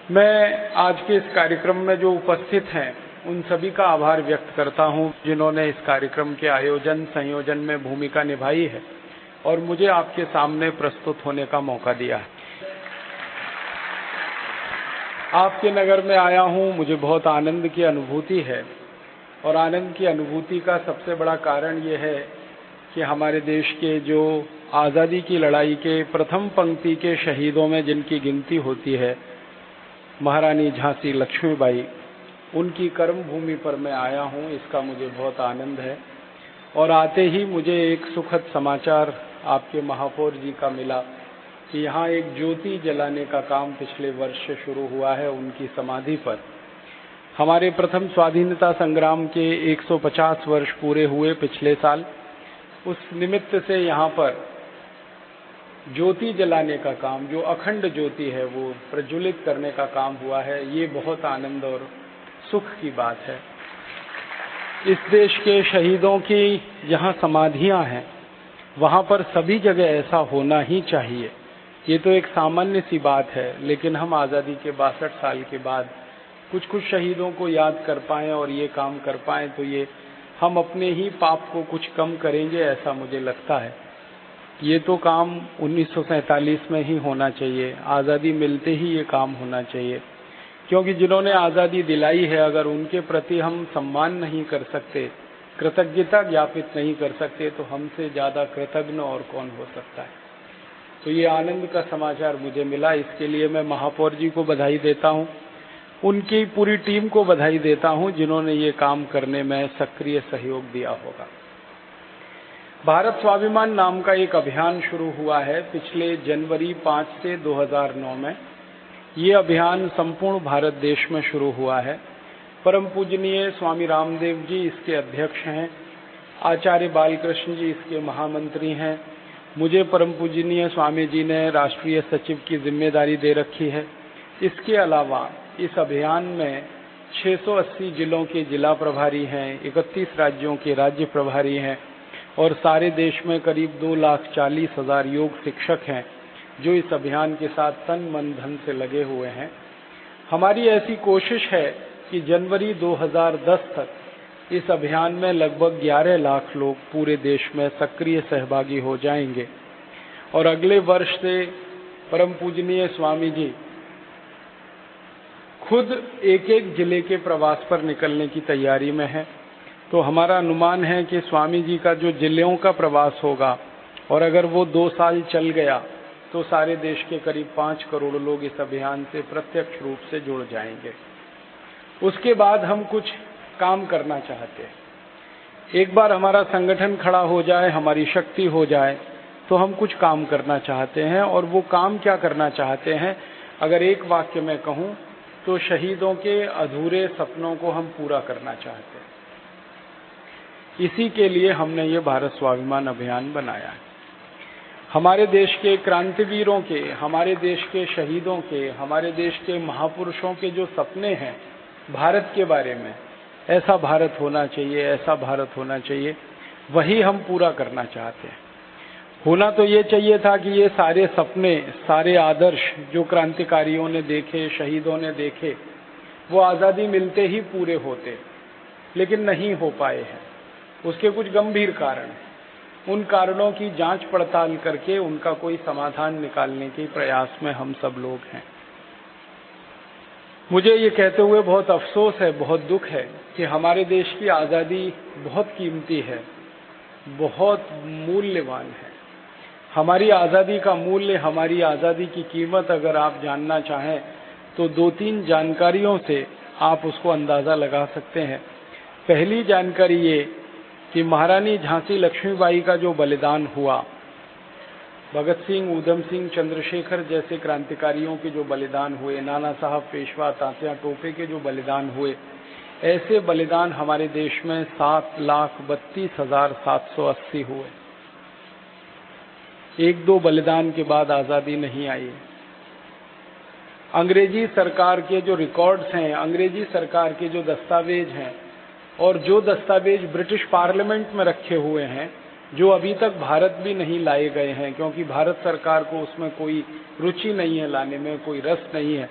मैं आज के इस कार्यक्रम में जो उपस्थित हैं उन सभी का आभार व्यक्त करता हूं जिन्होंने इस कार्यक्रम के आयोजन संयोजन में भूमिका निभाई है और मुझे आपके सामने प्रस्तुत होने का मौका दिया है। आपके नगर में आया हूं, मुझे बहुत आनंद की अनुभूति है और आनंद की अनुभूति का सबसे बड़ा कारण ये है कि हमारे देश के जो आज़ादी की लड़ाई के प्रथम पंक्ति के शहीदों में जिनकी गिनती होती है, महारानी झांसी लक्ष्मीबाई, उनकी कर्मभूमि पर मैं आया हूं, इसका मुझे बहुत आनंद है। और आते ही मुझे एक सुखद समाचार आपके महापौर जी का मिला कि यहाँ एक ज्योति जलाने का काम पिछले वर्ष से शुरू हुआ है उनकी समाधि पर। हमारे प्रथम स्वाधीनता संग्राम के 150 वर्ष पूरे हुए पिछले साल, उस निमित्त से यहाँ पर ज्योति जलाने का काम, जो अखंड ज्योति है वो प्रज्वलित करने का काम हुआ है। ये बहुत आनंद और सुख की बात है। इस देश के शहीदों की जहाँ समाधियाँ हैं वहाँ पर सभी जगह ऐसा होना ही चाहिए। ये तो एक सामान्य सी बात है, लेकिन हम आज़ादी के 62 साल के बाद कुछ शहीदों को याद कर पाएँ और ये काम कर पाएँ तो ये हम अपने ही पाप को कुछ कम करेंगे, ऐसा मुझे लगता है। ये तो काम 1947 में ही होना चाहिए, आज़ादी मिलते ही ये काम होना चाहिए, क्योंकि जिन्होंने आज़ादी दिलाई है अगर उनके प्रति हम सम्मान नहीं कर सकते, कृतज्ञता ज्ञापित नहीं कर सकते, तो हमसे ज़्यादा कृतज्ञ और कौन हो सकता है। तो ये आनंद का समाचार मुझे मिला, इसके लिए मैं महापौर जी को बधाई देता हूँ, उनकी पूरी टीम को बधाई देता हूँ जिन्होंने ये काम करने में सक्रिय सहयोग दिया होगा। भारत स्वाभिमान नाम का एक अभियान शुरू हुआ है पिछले जनवरी 5 से 2009 में। ये अभियान संपूर्ण भारत देश में शुरू हुआ है। परम पूजनीय स्वामी रामदेव जी इसके अध्यक्ष हैं, आचार्य बालकृष्ण जी इसके महामंत्री हैं, मुझे परम पूजनीय स्वामी जी ने राष्ट्रीय सचिव की जिम्मेदारी दे रखी है। इसके अलावा इस अभियान में 680 जिलों के जिला प्रभारी हैं, 31 राज्यों के राज्य प्रभारी हैं और सारे देश में करीब 2,40,000 योग शिक्षक हैं जो इस अभियान के साथ तन मन धन से लगे हुए हैं। हमारी ऐसी कोशिश है कि जनवरी 2010 तक इस अभियान में लगभग 11 लाख लोग पूरे देश में सक्रिय सहभागी हो जाएंगे और अगले वर्ष से परम पूजनीय स्वामी जी खुद एक जिले के प्रवास पर निकलने की तैयारी में है। तो हमारा अनुमान है कि स्वामी जी का जो जिलों का प्रवास होगा और अगर वो 2 साल चल गया तो सारे देश के करीब 5 करोड़ लोग इस अभियान से प्रत्यक्ष रूप से जुड़ जाएंगे। उसके बाद हम कुछ काम करना चाहते हैं। एक बार हमारा संगठन खड़ा हो जाए, हमारी शक्ति हो जाए, तो हम कुछ काम करना चाहते हैं। और वो काम क्या करना चाहते हैं, अगर एक वाक्य में कहूँ तो शहीदों के अधूरे सपनों को हम पूरा करना चाहते हैं। इसी के लिए हमने ये भारत स्वाभिमान अभियान बनाया है। हमारे देश के क्रांतिवीरों के, हमारे देश के शहीदों के, हमारे देश के महापुरुषों के जो सपने हैं भारत के बारे में, ऐसा भारत होना चाहिए, ऐसा भारत होना चाहिए, वही हम पूरा करना चाहते हैं। होना तो ये चाहिए था कि ये सारे सपने, सारे आदर्श जो क्रांतिकारियों ने देखे, शहीदों ने देखे, वो आज़ादी मिलते ही पूरे होते, लेकिन नहीं हो पाए हैं। उसके कुछ गंभीर कारण हैं। उन कारणों की जांच पड़ताल करके उनका कोई समाधान निकालने के प्रयास में हम सब लोग हैं। मुझे ये कहते हुए बहुत अफसोस है, बहुत दुख है कि हमारे देश की आज़ादी बहुत कीमती है, बहुत मूल्यवान है। हमारी आज़ादी का मूल्य, हमारी आज़ादी की कीमत अगर आप जानना चाहें तो 2-3 जानकारियों से आप उसको अंदाज़ा लगा सकते हैं। पहली जानकारी ये कि महारानी झांसी लक्ष्मीबाई का जो बलिदान हुआ, भगत सिंह, ऊधम सिंह, चंद्रशेखर जैसे क्रांतिकारियों के जो बलिदान हुए, नाना साहब पेशवा, तात्या टोपे के जो बलिदान हुए, ऐसे बलिदान हमारे देश में 7,32,780 हुए। 1-2 बलिदान के बाद आज़ादी नहीं आई। अंग्रेजी सरकार के जो रिकॉर्ड्स हैं, अंग्रेजी सरकार के जो दस्तावेज हैं और जो दस्तावेज ब्रिटिश पार्लियामेंट में रखे हुए हैं, जो अभी तक भारत भी नहीं लाए गए हैं, क्योंकि भारत सरकार को उसमें कोई रुचि नहीं है लाने में, कोई रस नहीं है,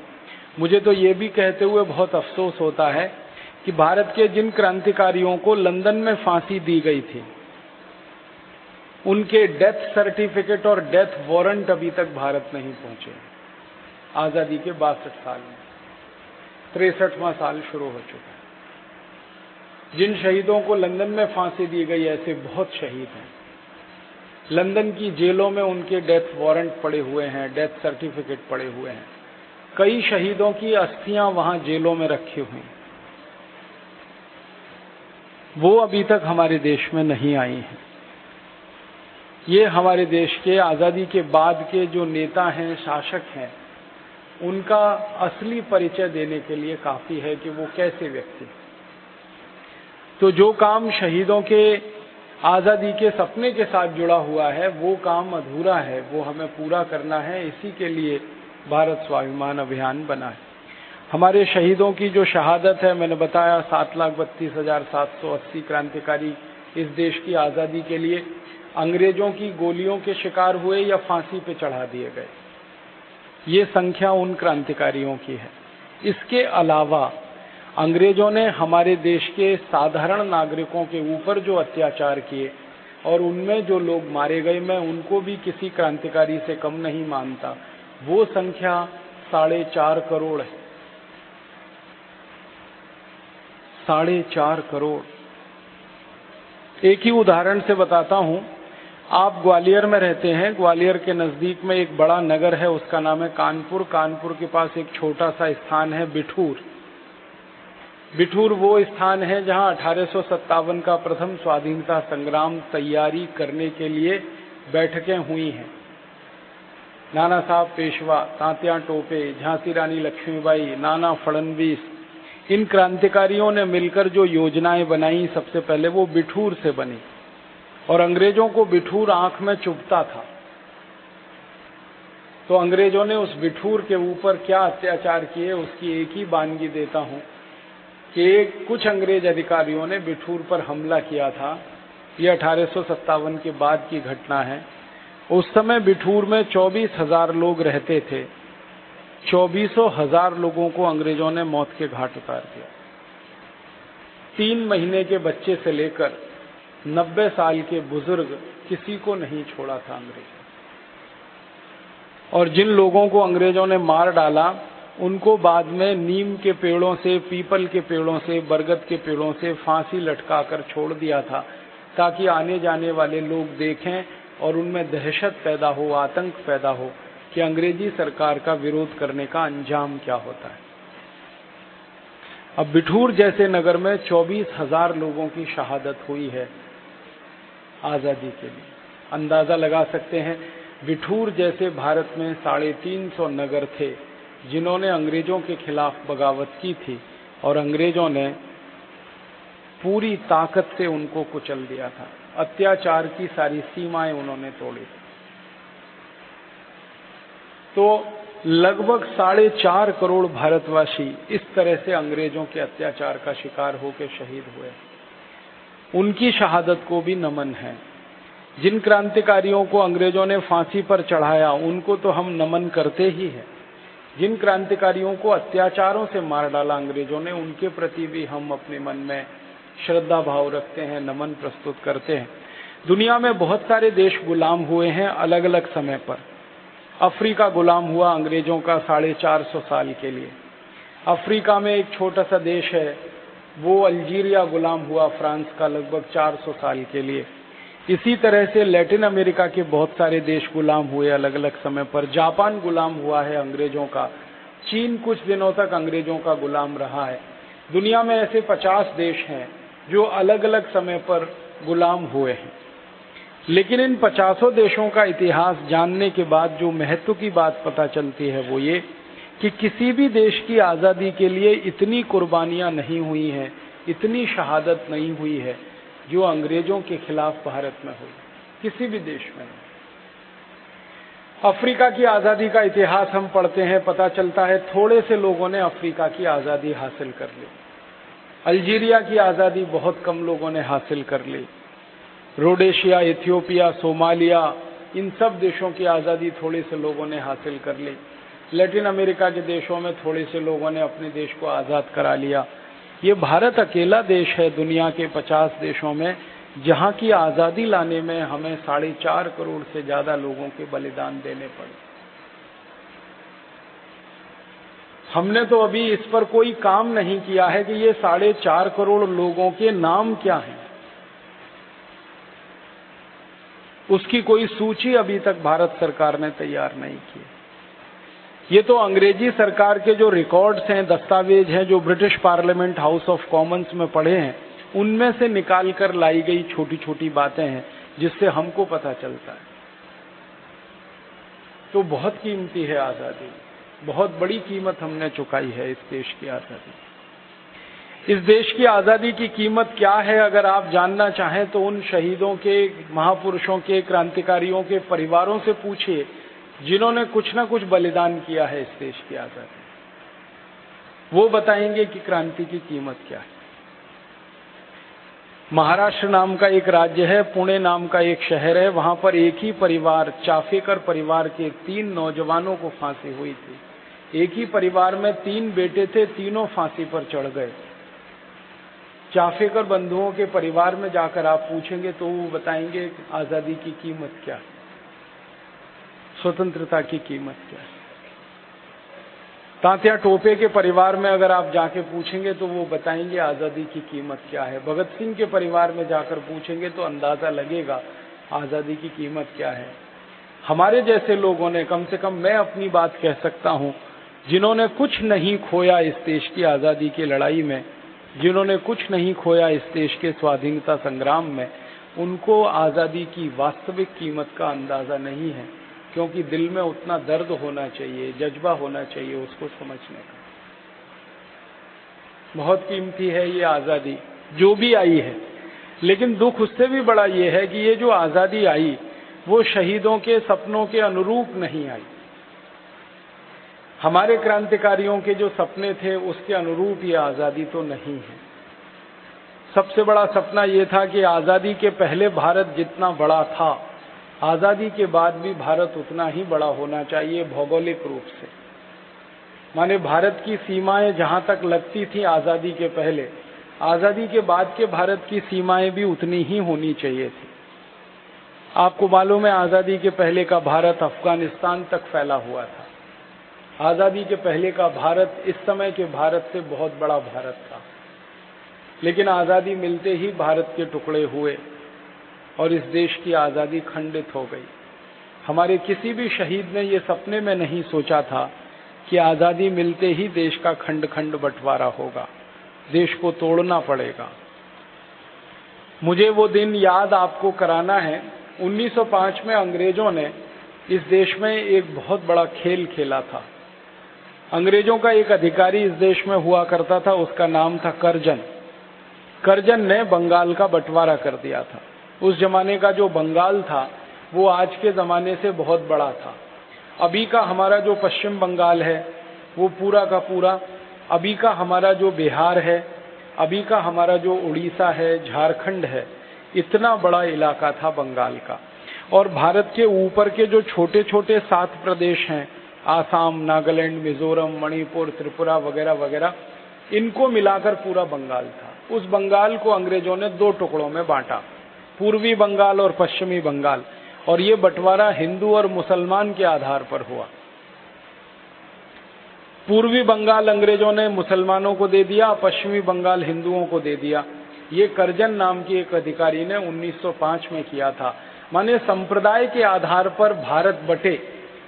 मुझे तो ये भी कहते हुए बहुत अफसोस होता है कि भारत के जिन क्रांतिकारियों को लंदन में फांसी दी गई थी, उनके डेथ सर्टिफिकेट और डेथ वारंट अभी तक भारत नहीं पहुंचे। आजादी के 62 साल में 63वां साल शुरू हो चुका है। जिन शहीदों को लंदन में फांसी दी गई, ऐसे बहुत शहीद हैं। लंदन की जेलों में उनके डेथ वारंट पड़े हुए हैं, डेथ सर्टिफिकेट पड़े हुए हैं। कई शहीदों की अस्थियां वहां जेलों में रखी हुई, वो अभी तक हमारे देश में नहीं आई हैं। ये हमारे देश के आजादी के बाद के जो नेता हैं, शासक हैं, उनका असली परिचय देने के लिए काफी है कि वो कैसे व्यक्ति। तो जो काम शहीदों के आजादी के सपने के साथ जुड़ा हुआ है, वो काम अधूरा है, वो हमें पूरा करना है। इसी के लिए भारत स्वाभिमान अभियान बना है। हमारे शहीदों की जो शहादत है, मैंने बताया 7,32,780 क्रांतिकारी इस देश की आजादी के लिए अंग्रेजों की गोलियों के शिकार हुए या फांसी पे चढ़ा दिए गए। ये संख्या उन क्रांतिकारियों की है। इसके अलावा अंग्रेजों ने हमारे देश के साधारण नागरिकों के ऊपर जो अत्याचार किए और उनमें जो लोग मारे गए, मैं उनको भी किसी क्रांतिकारी से कम नहीं मानता। वो संख्या 4.5 करोड़ है। 4.5 करोड़। एक ही उदाहरण से बताता हूं। आप ग्वालियर में रहते हैं। ग्वालियर के नजदीक में एक बड़ा नगर है, उसका नाम है कानपुर। कानपुर के पास एक छोटा सा स्थान है बिठूर। बिठूर वो स्थान है जहां 1857 का प्रथम स्वाधीनता संग्राम तैयारी करने के लिए बैठकें हुई हैं। नाना साहब पेशवा, तात्या टोपे, झांसी रानी लक्ष्मीबाई, नाना फडणवीस, इन क्रांतिकारियों ने मिलकर जो योजनाएं बनाई, सबसे पहले वो बिठूर से बनी। और अंग्रेजों को बिठूर आंख में चुभता था, तो अंग्रेजों ने उस बिठूर के ऊपर क्या अत्याचार किए, उसकी एक ही वानगी देता हूं कि कुछ अंग्रेज अधिकारियों ने बिठूर पर हमला किया था। यह 1857 के बाद की घटना है। उस समय बिठूर में 24,000 लोग रहते थे। 24,000 लोगों को अंग्रेजों ने मौत के घाट उतार दिया। 3 महीने के बच्चे से लेकर 90 साल के बुजुर्ग, किसी को नहीं छोड़ा था अंग्रेजों। और जिन लोगों को अंग्रेजों ने मार डाला, उनको बाद में नीम के पेड़ों से, पीपल के पेड़ों से, बरगद के पेड़ों से फांसी लटकाकर छोड़ दिया था, ताकि आने जाने वाले लोग देखें और उनमें दहशत पैदा हो, आतंक पैदा हो कि अंग्रेजी सरकार का विरोध करने का अंजाम क्या होता है। अब बिठूर जैसे नगर में 24,000 लोगों की शहादत हुई है आजादी के लिए। अंदाजा लगा सकते हैं, बिठूर जैसे भारत में 350 नगर थे जिन्होंने अंग्रेजों के खिलाफ बगावत की थी, और अंग्रेजों ने पूरी ताकत से उनको कुचल दिया था। अत्याचार की सारी सीमाएं उन्होंने तोड़ी। तो लगभग 4.5 करोड़ भारतवासी इस तरह से अंग्रेजों के अत्याचार का शिकार होकर शहीद हुए। उनकी शहादत को भी नमन है। जिन क्रांतिकारियों को अंग्रेजों ने फांसी पर चढ़ाया, उनको तो हम नमन करते ही हैं। जिन क्रांतिकारियों को अत्याचारों से मार डाला अंग्रेजों ने, उनके प्रति भी हम अपने मन में श्रद्धा भाव रखते हैं, नमन प्रस्तुत करते हैं। दुनिया में बहुत सारे देश गुलाम हुए हैं अलग अलग समय पर। अफ्रीका गुलाम हुआ अंग्रेजों का 450 साल के लिए। अफ्रीका में एक छोटा सा देश है, वो अल्जीरिया गुलाम हुआ फ्रांस का लगभग 400 साल के लिए। इसी तरह से लैटिन अमेरिका के बहुत सारे देश गुलाम हुए अलग अलग समय पर। जापान गुलाम हुआ है अंग्रेजों का। चीन कुछ दिनों तक अंग्रेजों का गुलाम रहा है। दुनिया में ऐसे 50 देश हैं जो अलग अलग समय पर गुलाम हुए हैं। लेकिन इन 50 देशों का इतिहास जानने के बाद जो महत्व की बात पता चलती है, वो ये कि किसी भी देश की आजादी के लिए इतनी कुर्बानियां नहीं हुई हैं, इतनी शहादत नहीं हुई है जो अंग्रेजों के खिलाफ भारत में हुई, किसी भी देश में नहीं। अफ्रीका की आजादी का इतिहास हम पढ़ते हैं, पता चलता है थोड़े से लोगों ने अफ्रीका की आजादी हासिल कर ली। अल्जीरिया की आजादी बहुत कम लोगों ने हासिल कर ली। रोडेशिया, इथियोपिया, सोमालिया, इन सब देशों की आजादी थोड़े से लोगों ने हासिल कर ली। लैटिन अमेरिका के देशों में थोड़े से लोगों ने अपने देश को आज़ाद करा लिया। ये भारत अकेला देश है दुनिया के 50 देशों में जहाँ की आज़ादी लाने में हमें 4.5 करोड़ से ज़्यादा लोगों के बलिदान देने पड़े। हमने तो अभी इस पर कोई काम नहीं किया है कि ये 4.5 करोड़ लोगों के नाम क्या हैं। उसकी कोई सूची अभी तक भारत सरकार ने तैयार नहीं की। ये तो अंग्रेजी सरकार के जो रिकॉर्ड्स हैं, दस्तावेज हैं, जो British parliament house of Commons में पढ़े हैं, उनमें से निकाल कर लाई गई छोटी छोटी बातें हैं जिससे हमको पता चलता है। तो बहुत कीमती है आज़ादी, बहुत बड़ी कीमत हमने चुकाई है इस देश की आज़ादी। इस देश की आज़ादी की कीमत क्या है अगर आप जानना चाहें तो उन शहीदों के, महापुरुषों के, क्रांतिकारियों के परिवारों से पूछिए जिन्होंने कुछ ना कुछ बलिदान किया है इस देश की आज़ादी। वो बताएंगे कि क्रांति की कीमत क्या है। महाराष्ट्र नाम का एक राज्य है, पुणे नाम का एक शहर है, वहां पर एक ही परिवार, चाफेकर परिवार के 3 नौजवानों को फांसी हुई थी। एक ही परिवार में 3 बेटे थे, तीनों फांसी पर चढ़ गए। चाफेकर बंधुओं के परिवार में जाकर आप पूछेंगे तो वो बताएंगे आज़ादी की कीमत क्या है, स्वतंत्रता की कीमत क्या है। तात्या टोपे के परिवार में अगर आप जाके पूछेंगे तो वो बताएंगे आज़ादी की कीमत क्या है। भगत सिंह के परिवार में जाकर पूछेंगे तो अंदाजा लगेगा आज़ादी की कीमत क्या है। हमारे जैसे लोगों ने, कम से कम मैं अपनी बात कह सकता हूं, जिन्होंने कुछ नहीं खोया इस देश की आज़ादी की लड़ाई में, जिन्होंने कुछ नहीं खोया इस देश के स्वाधीनता संग्राम में, उनको आज़ादी की वास्तविक कीमत का अंदाजा नहीं है, क्योंकि दिल में उतना दर्द होना चाहिए, जज्बा होना चाहिए उसको समझने का। बहुत कीमती है ये आज़ादी जो भी आई है, लेकिन दुख उससे भी बड़ा ये है कि ये जो आज़ादी आई वो शहीदों के सपनों के अनुरूप नहीं आई। हमारे क्रांतिकारियों के जो सपने थे उसके अनुरूप ये आज़ादी तो नहीं है। सबसे बड़ा सपना ये था कि आज़ादी के पहले भारत जितना बड़ा था, आज़ादी के बाद भी भारत उतना ही बड़ा होना चाहिए भौगोलिक रूप से। माने भारत की सीमाएं जहां तक लगती थी आज़ादी के पहले, आज़ादी के बाद के भारत की सीमाएं भी उतनी ही होनी चाहिए थी। आपको मालूम है आज़ादी के पहले का भारत अफगानिस्तान तक फैला हुआ था। आज़ादी के पहले का भारत इस समय के भारत से बहुत बड़ा भारत था, लेकिन आज़ादी मिलते ही भारत के टुकड़े हुए और इस देश की आज़ादी खंडित हो गई। हमारे किसी भी शहीद ने ये सपने में नहीं सोचा था कि आज़ादी मिलते ही देश का खंड खंड बंटवारा होगा, देश को तोड़ना पड़ेगा। मुझे वो दिन याद आपको कराना है। 1905 में अंग्रेजों ने इस देश में एक बहुत बड़ा खेल खेला था। अंग्रेजों का एक अधिकारी इस देश में हुआ करता था, उसका नाम था कर्जन। कर्जन ने बंगाल का बंटवारा कर दिया था। उस जमाने का जो बंगाल था वो आज के ज़माने से बहुत बड़ा था। अभी का हमारा जो पश्चिम बंगाल है वो पूरा का पूरा, अभी का हमारा जो बिहार है, अभी का हमारा जो उड़ीसा है, झारखंड है, इतना बड़ा इलाका था बंगाल का। और भारत के ऊपर के जो छोटे छोटे 7 प्रदेश हैं, आसाम, नागालैंड, मिजोरम, मणिपुर, त्रिपुरा वगैरह वगैरह, इनको मिलाकर पूरा बंगाल था। उस बंगाल को अंग्रेजों ने 2 टुकड़ों में बांटा, पूर्वी बंगाल और पश्चिमी बंगाल, और ये बंटवारा हिंदू और मुसलमान के आधार पर हुआ। पूर्वी बंगाल अंग्रेजों ने मुसलमानों को दे दिया, पश्चिमी बंगाल हिंदुओं को दे दिया। ये कर्जन नाम की एक अधिकारी ने 1905 में किया था। माने संप्रदाय के आधार पर भारत बटे,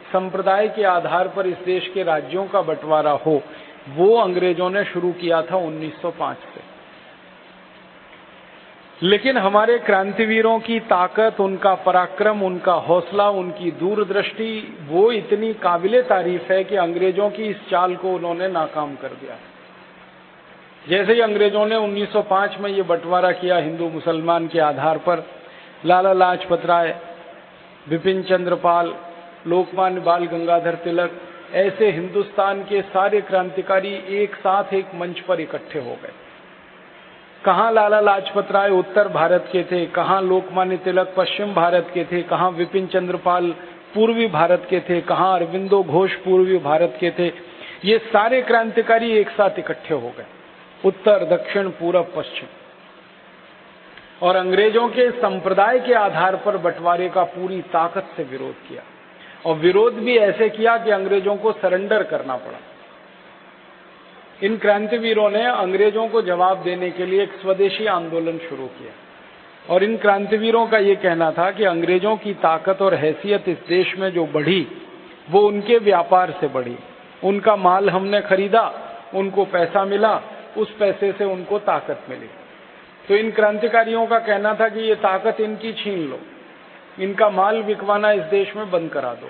संप्रदाय के आधार पर इस देश के राज्यों का बंटवारा हो, वो अंग्रेजों ने शुरू किया था 1905 से। लेकिन हमारे क्रांतिवीरों की ताकत, उनका पराक्रम, उनका हौसला, उनकी दूरदृष्टि, वो इतनी काबिले तारीफ है कि अंग्रेजों की इस चाल को उन्होंने नाकाम कर दिया। जैसे ही अंग्रेजों ने 1905 में ये बंटवारा किया हिंदू मुसलमान के आधार पर, लाला लाजपत राय, बिपिन चंद्र पाल, लोकमान्य बाल गंगाधर तिलक, ऐसे हिंदुस्तान के सारे क्रांतिकारी एक साथ एक मंच पर इकट्ठे हो गए। कहाँ लाला लाजपत राय उत्तर भारत के थे, कहाँ लोकमान्य तिलक पश्चिम भारत के थे, कहाँ विपिन चंद्र पाल पूर्वी भारत के थे, कहाँ अरविंदो घोष पूर्वी भारत के थे। ये सारे क्रांतिकारी एक साथ इकट्ठे हो गए, उत्तर दक्षिण पूरब पश्चिम, और अंग्रेजों के संप्रदाय के आधार पर बंटवारे का पूरी ताकत से विरोध किया, और विरोध भी ऐसे किया कि अंग्रेजों को सरेंडर करना पड़ा। इन क्रांतिवीरों ने अंग्रेजों को जवाब देने के लिए एक स्वदेशी आंदोलन शुरू किया, और इन क्रांतिवीरों का ये कहना था कि अंग्रेजों की ताकत और हैसियत इस देश में जो बढ़ी वो उनके व्यापार से बढ़ी। उनका माल हमने खरीदा, उनको पैसा मिला, उस पैसे से उनको ताकत मिली। तो इन क्रांतिकारियों का कहना था कि ये ताकत इनकी छीन लो, इनका माल बिकवाना इस देश में बंद करा दो,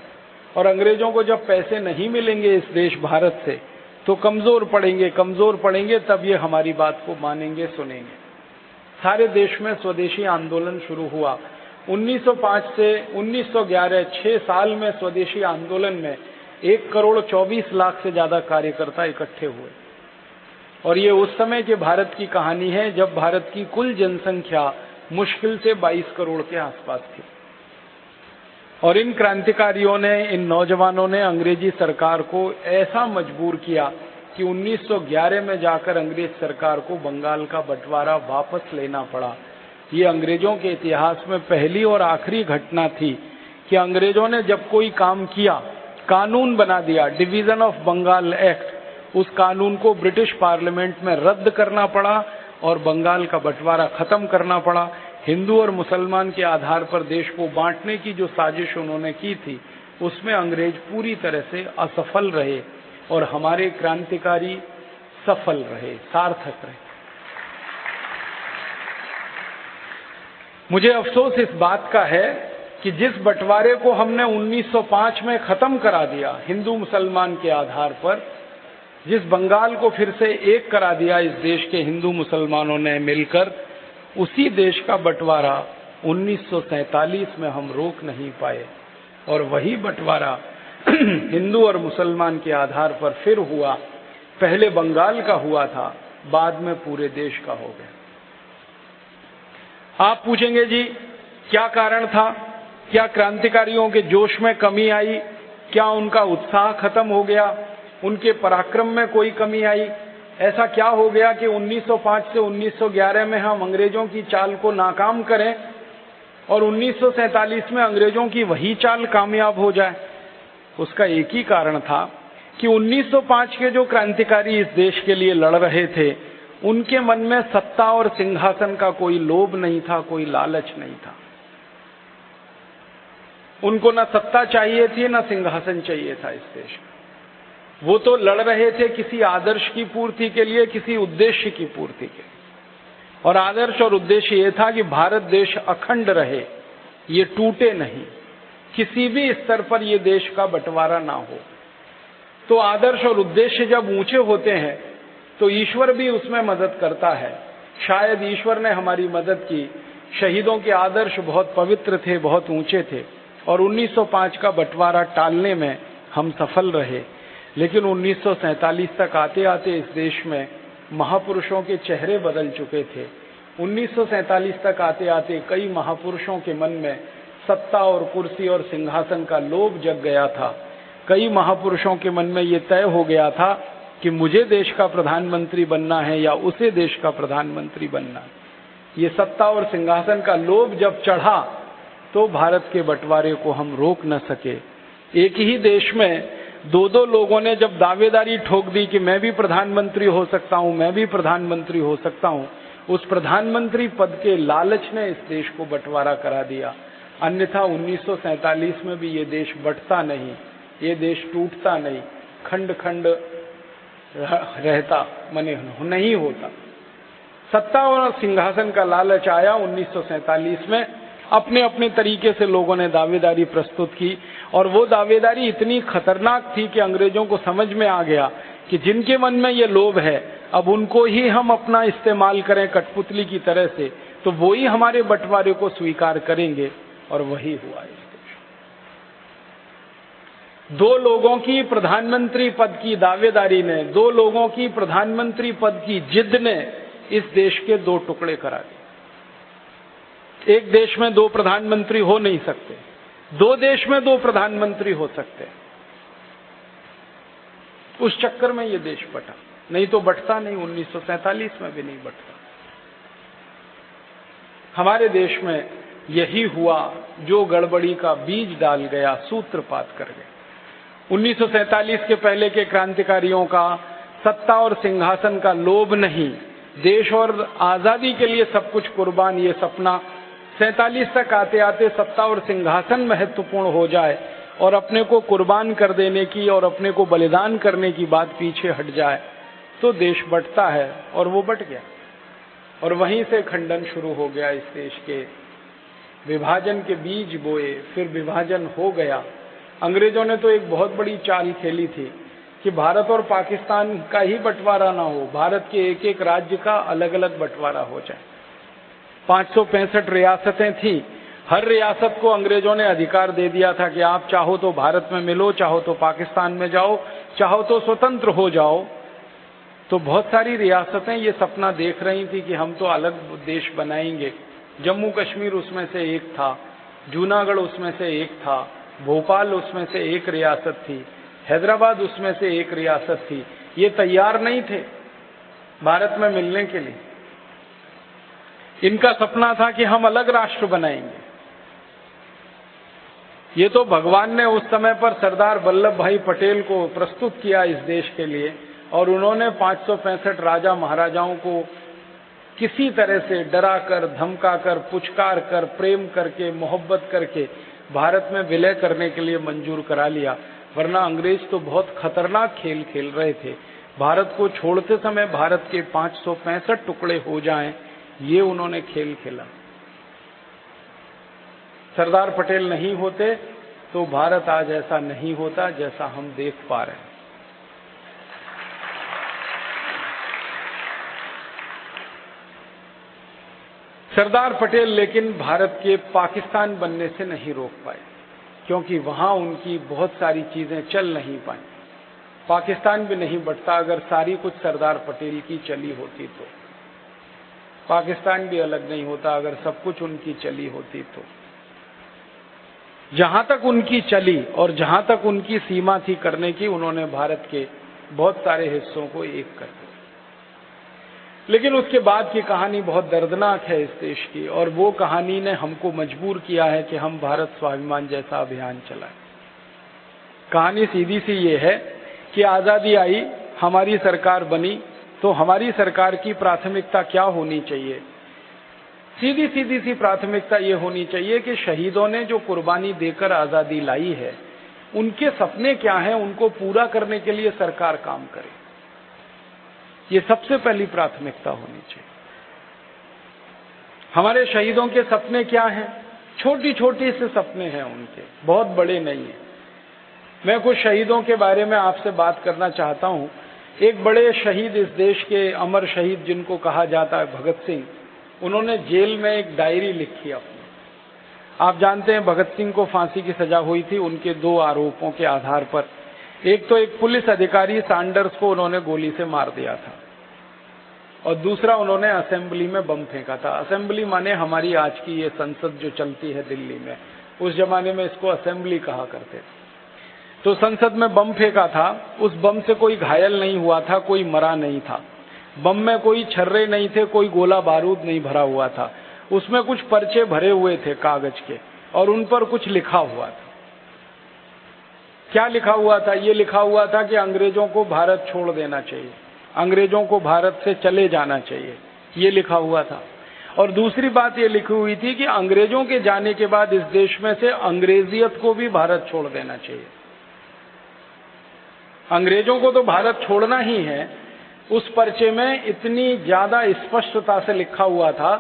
और अंग्रेजों को जब पैसे नहीं मिलेंगे इस देश भारत से तो कमजोर पड़ेंगे, तब ये हमारी बात को मानेंगे, सुनेंगे। सारे देश में स्वदेशी आंदोलन शुरू हुआ। 1905 से 1911 6 साल में स्वदेशी आंदोलन में 1,24,00,000 से ज्यादा कार्यकर्ता इकट्ठे हुए, और ये उस समय के भारत की कहानी है जब भारत की कुल जनसंख्या मुश्किल से 22 करोड़ के आसपास थी। और इन क्रांतिकारियों ने, इन नौजवानों ने अंग्रेजी सरकार को ऐसा मजबूर किया कि 1911 में जाकर अंग्रेज सरकार को बंगाल का बंटवारा वापस लेना पड़ा। ये अंग्रेजों के इतिहास में पहली और आखिरी घटना थी कि अंग्रेजों ने जब कोई काम किया, कानून बना दिया, डिवीजन ऑफ बंगाल एक्ट, उस कानून को ब्रिटिश पार्लियामेंट में रद्द करना पड़ा और बंगाल का बंटवारा खत्म करना पड़ा। हिंदू और मुसलमान के आधार पर देश को बांटने की जो साजिश उन्होंने की थी, उसमें अंग्रेज पूरी तरह से असफल रहे और हमारे क्रांतिकारी सफल रहे, सार्थक रहे। मुझे अफसोस इस बात का है कि जिस बंटवारे को हमने 1905 में खत्म करा दिया हिंदू मुसलमान के आधार पर, जिस बंगाल को फिर से एक करा दिया इस देश के हिंदू मुसलमानों ने मिलकर, उसी देश का बंटवारा 1947 में हम रोक नहीं पाए, और वही बंटवारा हिंदू और मुसलमान के आधार पर फिर हुआ। पहले बंगाल का हुआ था, बाद में पूरे देश का हो गया। आप पूछेंगे जी क्या कारण था? क्या क्रांतिकारियों के जोश में कमी आई? क्या उनका उत्साह खत्म हो गया? उनके पराक्रम में कोई कमी आई? ऐसा क्या हो गया कि 1905 से 1911 में हम अंग्रेजों की चाल को नाकाम करें और 1947 में अंग्रेजों की वही चाल कामयाब हो जाए? उसका एक ही कारण था कि 1905 के जो क्रांतिकारी इस देश के लिए लड़ रहे थे, उनके मन में सत्ता और सिंहासन का कोई लोभ नहीं था, कोई लालच नहीं था। उनको न सत्ता चाहिए थी, न सिंहासन चाहिए था इस देश में। वो तो लड़ रहे थे किसी आदर्श की पूर्ति के लिए, किसी उद्देश्य की पूर्ति के लिए, और आदर्श और उद्देश्य ये था कि भारत देश अखंड रहे, ये टूटे नहीं, किसी भी स्तर पर ये देश का बंटवारा ना हो। तो आदर्श और उद्देश्य जब ऊंचे होते हैं तो ईश्वर भी उसमें मदद करता है। शायद ईश्वर ने हमारी मदद की। शहीदों के आदर्श बहुत पवित्र थे, बहुत ऊंचे थे, और 1905 का बंटवारा टालने में हम सफल रहे। लेकिन 1947 तक आते आते इस देश में महापुरुषों के चेहरे बदल चुके थे। 1947 तक आते आते कई महापुरुषों के मन में सत्ता और कुर्सी और सिंहासन का लोभ जग गया था। कई महापुरुषों के मन में ये तय हो गया था कि मुझे देश का प्रधानमंत्री बनना है या उसे देश का प्रधानमंत्री बनना है। ये सत्ता और सिंहासन का लोभ जब चढ़ा तो भारत के बंटवारे को हम रोक न सके। एक ही देश में दो लोगों ने जब दावेदारी ठोक दी कि मैं भी प्रधानमंत्री हो सकता हूं, मैं भी प्रधानमंत्री हो सकता हूं, उस प्रधानमंत्री पद के लालच ने इस देश को बंटवारा करा दिया। अन्यथा 1947 में भी ये देश बंटता नहीं, ये देश टूटता नहीं, खंड खंड रहता, माने नहीं होता। सत्ता और सिंहासन का लालच आया 1947 में। अपने अपने तरीके से लोगों ने दावेदारी प्रस्तुत की, और वो दावेदारी इतनी खतरनाक थी कि अंग्रेजों को समझ में आ गया कि जिनके मन में ये लोभ है, अब उनको ही हम अपना इस्तेमाल करें कठपुतली की तरह से, तो वो ही हमारे बंटवारे को स्वीकार करेंगे, और वही हुआ इस देश। दो लोगों की प्रधानमंत्री पद की दावेदारी ने, दो लोगों की प्रधानमंत्री पद की जिद ने इस देश के दो टुकड़े करा दिए। एक देश में दो प्रधानमंत्री हो नहीं सकते, दो देश में दो प्रधानमंत्री हो सकते हैं। उस चक्कर में ये देश बटा, नहीं तो बटता नहीं, 1947 में भी नहीं बटता। हमारे देश में यही हुआ जो गड़बड़ी का बीज डाल गया, सूत्रपात कर गया। 1947 के पहले के क्रांतिकारियों का सत्ता और सिंहासन का लोभ नहीं, देश और आजादी के लिए सब कुछ कुर्बान, ये सपना 47 तक आते आते सत्ता और सिंहासन महत्वपूर्ण हो जाए और अपने को कुर्बान कर देने की और अपने को बलिदान करने की बात पीछे हट जाए तो देश बंटता है, और वो बंट गया। और वहीं से खंडन शुरू हो गया इस देश के, विभाजन के बीज बोए, फिर विभाजन हो गया। अंग्रेजों ने तो एक बहुत बड़ी चाल खेली थी कि भारत और पाकिस्तान का ही बंटवारा ना हो, भारत के एक एक राज्य का अलग अलग बंटवारा हो जाए। 565 रियासतें थी, हर रियासत को अंग्रेजों ने अधिकार दे दिया था कि आप चाहो तो भारत में मिलो, चाहो तो पाकिस्तान में जाओ, चाहो तो स्वतंत्र हो जाओ। तो बहुत सारी रियासतें ये सपना देख रही थी कि हम तो अलग देश बनाएंगे। जम्मू कश्मीर उसमें से एक था, जूनागढ़ उसमें से एक था, भोपाल उसमें से एक रियासत थी, हैदराबाद उसमें से एक रियासत थी। ये तैयार नहीं थे भारत में मिलने के लिए। इनका सपना था कि हम अलग राष्ट्र बनाएंगे। ये तो भगवान ने उस समय पर सरदार वल्लभ भाई पटेल को प्रस्तुत किया इस देश के लिए, और उन्होंने 565 राजा महाराजाओं को किसी तरह से डरा कर, धमका कर, पुचकार कर, प्रेम करके, मोहब्बत करके भारत में विलय करने के लिए मंजूर करा लिया। वरना अंग्रेज तो बहुत खतरनाक खेल खेल रहे थे। भारत को छोड़ते समय भारत के 565 टुकड़े हो जाएं, ये उन्होंने खेल खेला। सरदार पटेल नहीं होते तो भारत आज ऐसा नहीं होता जैसा हम देख पा रहे हैं। सरदार पटेल लेकिन भारत के पाकिस्तान बनने से नहीं रोक पाए, क्योंकि वहां उनकी बहुत सारी चीजें चल नहीं पाई। पाकिस्तान भी नहीं बंटता अगर सारी कुछ सरदार पटेल की चली होती तो। पाकिस्तान भी अलग नहीं होता अगर सब कुछ उनकी चली होती तो। जहां तक उनकी चली और जहां तक उनकी सीमा थी करने की, उन्होंने भारत के बहुत सारे हिस्सों को एक कर दिया। लेकिन उसके बाद की कहानी बहुत दर्दनाक है इस देश की, और वो कहानी ने हमको मजबूर किया है कि हम भारत स्वाभिमान जैसा अभियान चलाएं। कहानी सीधी सी ये है कि आजादी आई, हमारी सरकार बनी, तो हमारी सरकार की प्राथमिकता क्या होनी चाहिए? सीधी सी प्राथमिकता ये होनी चाहिए कि शहीदों ने जो कुर्बानी देकर आजादी लाई है, उनके सपने क्या हैं, उनको पूरा करने के लिए सरकार काम करे। ये सबसे पहली प्राथमिकता होनी चाहिए। हमारे शहीदों के सपने क्या हैं? छोटी छोटी से सपने हैं उनके, बहुत बड़े नहीं है। मैं कुछ शहीदों के बारे में आपसे बात करना चाहता हूं। एक बड़े शहीद इस देश के, अमर शहीद जिनको कहा जाता है, भगत सिंह, उन्होंने जेल में एक डायरी लिखी अपनी। आप जानते हैं भगत सिंह को फांसी की सजा हुई थी उनके 2 आरोपों के आधार पर। एक तो एक पुलिस अधिकारी सैंडर्स को उन्होंने गोली से मार दिया था, और दूसरा उन्होंने असेंबली में बम फेंका था। असेंबली माने हमारी आज की ये संसद जो चलती है दिल्ली में, उस जमाने में इसको असेंबली कहा करते थे। तो संसद में बम फेंका था, उस बम से कोई घायल नहीं हुआ था, कोई मरा नहीं था। बम में कोई छर्रे नहीं थे, कोई गोला बारूद नहीं भरा हुआ था। उसमें कुछ पर्चे भरे हुए थे कागज के, और उन पर कुछ लिखा हुआ था। क्या लिखा हुआ था? ये लिखा हुआ था कि अंग्रेजों को भारत छोड़ देना चाहिए, अंग्रेजों को भारत से चले जाना चाहिए, ये लिखा हुआ था। और दूसरी बात ये लिखी हुई थी कि अंग्रेजों के जाने के बाद इस देश में से अंग्रेजियत को भी भारत छोड़ देना चाहिए। अंग्रेजों को तो भारत छोड़ना ही है। उस पर्चे में इतनी ज्यादा स्पष्टता से लिखा हुआ था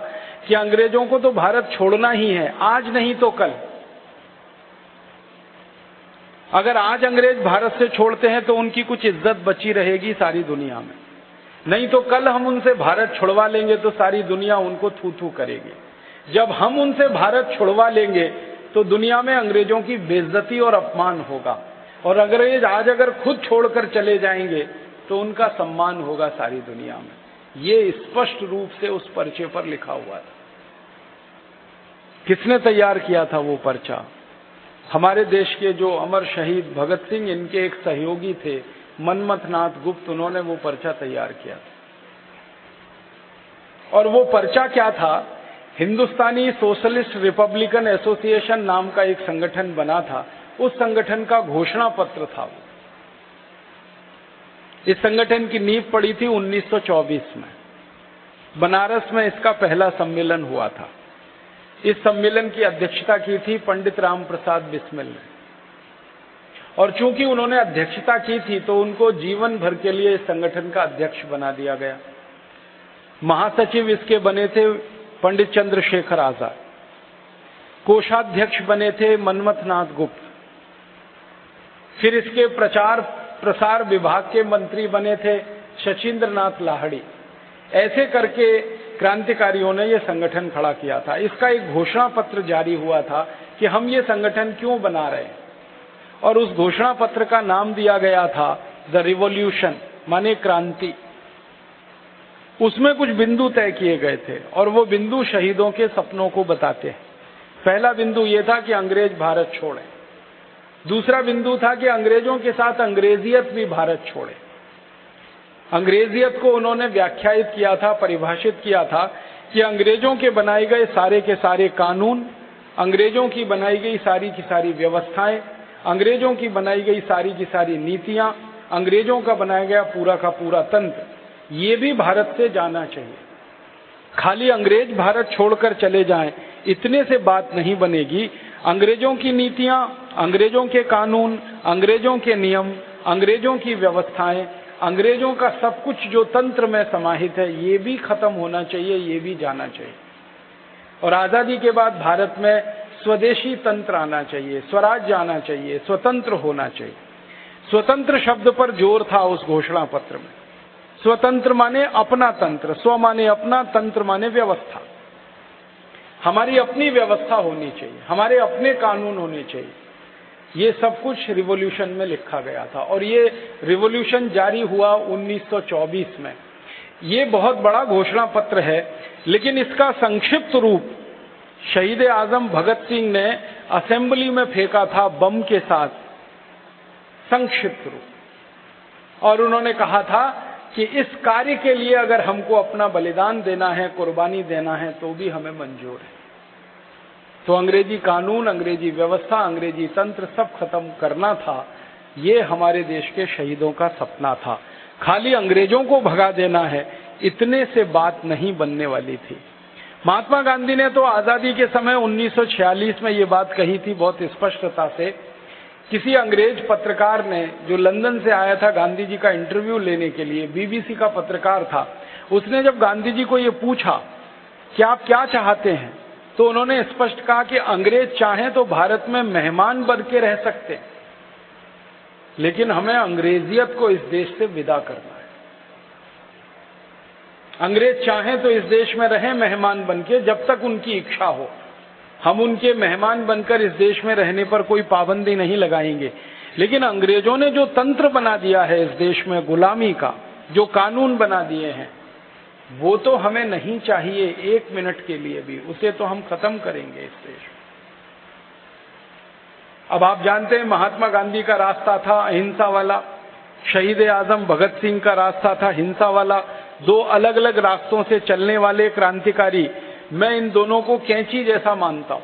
कि अंग्रेजों को तो भारत छोड़ना ही है, आज नहीं तो कल। अगर आज अंग्रेज भारत से छोड़ते हैं तो उनकी कुछ इज्जत बची रहेगी सारी दुनिया में, नहीं तो कल हम उनसे भारत छुड़वा लेंगे तो सारी दुनिया उनको थू थू करेगी। जब हम उनसे भारत छुड़वा लेंगे तो दुनिया में अंग्रेजों की बेइज्जती और अपमान होगा, और अंग्रेज आज अगर खुद छोड़कर चले जाएंगे तो उनका सम्मान होगा सारी दुनिया में। ये स्पष्ट रूप से उस पर्चे पर लिखा हुआ था। किसने तैयार किया था वो पर्चा? हमारे देश के जो अमर शहीद भगत सिंह, इनके एक सहयोगी थे मनमथनाथ गुप्त, उन्होंने वो पर्चा तैयार किया था। और वो पर्चा क्या था, हिंदुस्तानी सोशलिस्ट रिपब्लिकन एसोसिएशन नाम का एक संगठन बना था, उस संगठन का घोषणा पत्र था वो। इस संगठन की नींव पड़ी थी 1924 में। बनारस में इसका पहला सम्मेलन हुआ था। इस सम्मेलन की अध्यक्षता की थी पंडित राम प्रसाद बिस्मिल ने। और चूंकि उन्होंने अध्यक्षता की थी तो उनको जीवन भर के लिए इस संगठन का अध्यक्ष बना दिया गया। महासचिव इसके बने थे पंडित चंद्रशेखर आजाद, कोषाध्यक्ष बने थे मनमथनाथ गुप्त, फिर इसके प्रचार प्रसार विभाग के मंत्री बने थे शचीन्द्र नाथ लाहिड़ी। ऐसे करके क्रांतिकारियों ने यह संगठन खड़ा किया था। इसका एक घोषणा पत्र जारी हुआ था कि हम ये संगठन क्यों बना रहे हैं, और उस घोषणा पत्र का नाम दिया गया था द रिवॉल्यूशन, माने क्रांति। उसमें कुछ बिंदु तय किए गए थे और वो बिंदु शहीदों के सपनों को बताते हैं। पहला बिंदु ये था कि अंग्रेज भारत छोड़े। दूसरा बिंदु था कि अंग्रेजों के साथ अंग्रेजियत भी भारत छोड़े। अंग्रेजियत को उन्होंने व्याख्यायित किया था, परिभाषित किया था कि अंग्रेजों के बनाए गए सारे के सारे कानून, अंग्रेजों की बनाई गई सारी की सारी व्यवस्थाएं, अंग्रेजों की बनाई गई सारी की सारी नीतियां, अंग्रेजों का बनाया गया पूरा का पूरा तंत्र, ये भी भारत से जाना चाहिए। खाली अंग्रेज भारत छोड़कर चले जाएं, इतने से बात नहीं बनेगी। अंग्रेजों की नीतियां, अंग्रेजों के कानून, अंग्रेजों के नियम, अंग्रेजों की व्यवस्थाएं, अंग्रेजों का सब कुछ जो तंत्र में समाहित है, ये भी खत्म होना चाहिए, ये भी जाना चाहिए। और आजादी के बाद भारत में स्वदेशी तंत्र आना चाहिए, स्वराज्य आना चाहिए, स्वतंत्र होना चाहिए। स्वतंत्र शब्द पर जोर था उस घोषणा पत्र में। स्वतंत्र माने अपना तंत्र, स्व माने अपना, तंत्र माने व्यवस्था। हमारी अपनी व्यवस्था होनी चाहिए, हमारे अपने कानून होने चाहिए। ये सब कुछ रिवॉल्यूशन में लिखा गया था और ये रिवॉल्यूशन जारी हुआ 1924 में। ये बहुत बड़ा घोषणा पत्र है, लेकिन इसका संक्षिप्त रूप शहीद आजम भगत सिंह ने असेंबली में फेंका था बम के साथ, संक्षिप्त रूप। और उन्होंने कहा था कि इस कार्य के लिए अगर हमको अपना बलिदान देना है, कुर्बानी देना है, तो भी हमें मंजूर है। तो अंग्रेजी कानून, अंग्रेजी व्यवस्था, अंग्रेजी तंत्र सब खत्म करना था। ये हमारे देश के शहीदों का सपना था। खाली अंग्रेजों को भगा देना है, इतने से बात नहीं बनने वाली थी। महात्मा गांधी ने तो आजादी के समय 1946 में ये बात कही थी बहुत स्पष्टता से। किसी अंग्रेज पत्रकार ने, जो लंदन से आया था गांधी जी का इंटरव्यू लेने के लिए, बीबीसी का पत्रकार था, उसने जब गांधी जी को ये पूछा कि आप क्या चाहते हैं, तो उन्होंने स्पष्ट कहा कि अंग्रेज चाहें तो भारत में मेहमान बन के रह सकते, लेकिन हमें अंग्रेजियत को इस देश से विदा करना है। अंग्रेज चाहें तो इस देश में रहें मेहमान बन के, जब तक उनकी इच्छा हो। हम उनके मेहमान बनकर इस देश में रहने पर कोई पाबंदी नहीं लगाएंगे, लेकिन अंग्रेजों ने जो तंत्र बना दिया है इस देश में गुलामी का, जो कानून बना दिए हैं, वो तो हमें नहीं चाहिए एक मिनट के लिए भी। उसे तो हम खत्म करेंगे इस देश में। अब आप जानते हैं महात्मा गांधी का रास्ता था अहिंसा वाला, शहीद आजम भगत सिंह का रास्ता था हिंसा वाला। दो अलग अलग रास्तों से चलने वाले क्रांतिकारी, मैं इन दोनों को कैंची जैसा मानता हूं।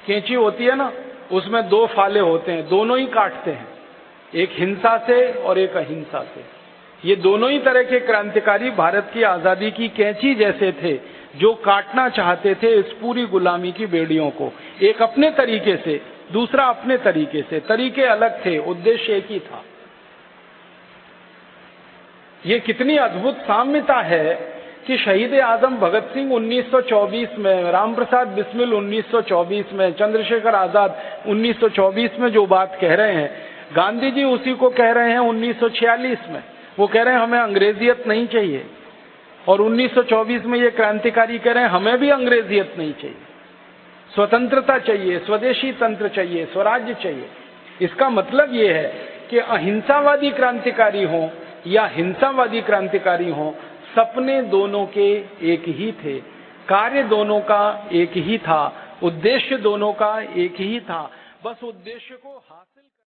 कैंची होती है ना, उसमें दो फाले होते हैं, दोनों ही काटते हैं, एक हिंसा से और एक अहिंसा से। ये दोनों ही तरह के क्रांतिकारी भारत की आजादी की कैंची जैसे थे, जो काटना चाहते थे इस पूरी गुलामी की बेड़ियों को, एक अपने तरीके से, दूसरा अपने तरीके से। तरीके अलग थे, उद्देश्य एक ही था। ये कितनी अद्भुत साम्यता है कि शहीद आजम भगत सिंह 1924 में, राम प्रसाद बिस्मिल 1924 में, चंद्रशेखर आजाद 1924 में जो बात कह रहे हैं, गांधी जी उसी को कह रहे हैं 1946 में। वो कह रहे हैं हमें अंग्रेजियत नहीं चाहिए, और 1924 में ये क्रांतिकारी कह रहे हैं हमें भी अंग्रेजियत नहीं चाहिए, स्वतंत्रता चाहिए, स्वदेशी तंत्र चाहिए, स्वराज्य चाहिए। इसका मतलब ये है कि अहिंसावादी क्रांतिकारी हों या हिंसावादी क्रांतिकारी हों, सपने दोनों के एक ही थे, कार्य दोनों का एक ही था, उद्देश्य दोनों का एक ही था। बस उद्देश्य को हासिल